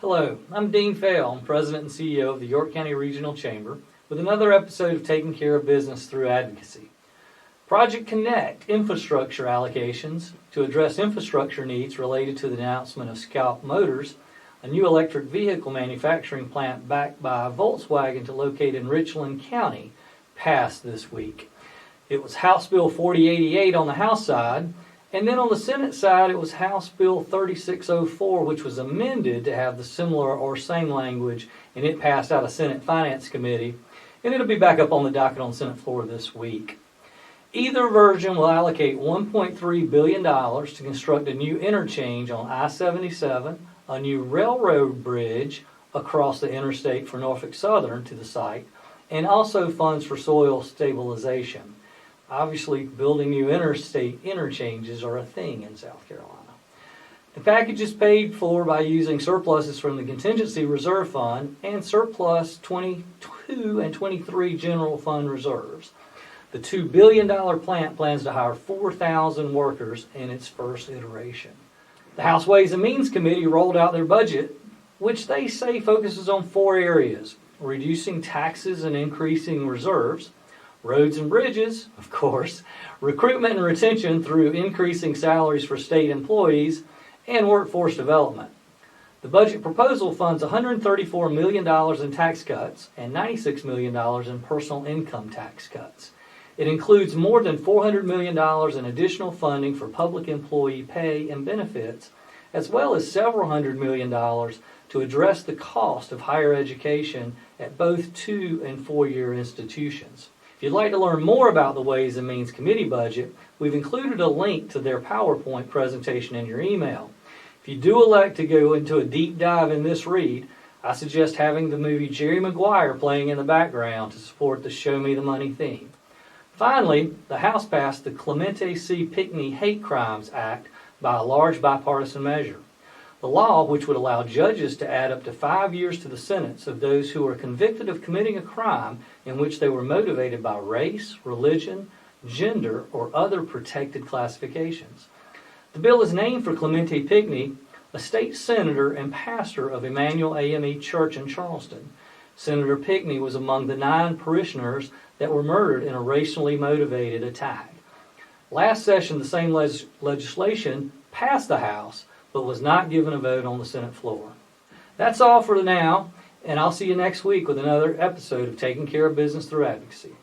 Hello, I'm Dean Faile. I'm President and CEO of the York County Regional Chamber with another episode of Taking Care of Business Through Advocacy. Project Connect infrastructure allocations to address infrastructure needs related to the announcement of Scout Motors, a new electric vehicle manufacturing plant backed by Volkswagen to locate in Richland County, passed this week. It was House Bill 4088 on the House side, and then on the Senate side, it was House Bill 3604, which was amended to have the similar or same language, and it passed out of Senate Finance Committee, and it'll be back up on the docket on the Senate floor this week. Either version will allocate $1.3 billion to construct a new interchange on I-77, a new railroad bridge across the interstate for Norfolk Southern to the site, and also funds for soil stabilization. Obviously, building new interstate interchanges are a thing in South Carolina. The package is paid for by using surpluses from the Contingency Reserve Fund and surplus 22 and 23 general fund reserves. The $2 billion plant plans to hire 4,000 workers in its first iteration. The House Ways and Means Committee rolled out their budget, which they say focuses on 4 areas: reducing taxes and increasing reserves, roads and bridges, of course, recruitment and retention through increasing salaries for state employees, and workforce development. The budget proposal funds $134 million in tax cuts and $96 million in personal income tax cuts. It includes more than $400 million in additional funding for public employee pay and benefits, as well as several $100 million to address the cost of higher education at both 2- and 4-year institutions. If you'd like to learn more about the Ways and Means Committee budget, we've included a link to their PowerPoint presentation in your email. If you do elect to go into a deep dive in this read, I suggest having the movie Jerry Maguire playing in the background to support the Show Me the Money theme. Finally, the House passed the Clementa C. Pickney Hate Crimes Act by a large bipartisan measure. The law, which would allow judges to add up to 5 years to the sentence of those who are convicted of committing a crime in which they were motivated by race, religion, gender, or other protected classifications. The bill is named for Clementa Pickney, a state senator and pastor of Emmanuel AME Church in Charleston. Senator Pickney was among the 9 parishioners that were murdered in a racially motivated attack. Last session, the same legislation passed the House, but was not given a vote on the Senate floor. That's all for now, and I'll see you next week with another episode of Taking Care of Business Through Advocacy.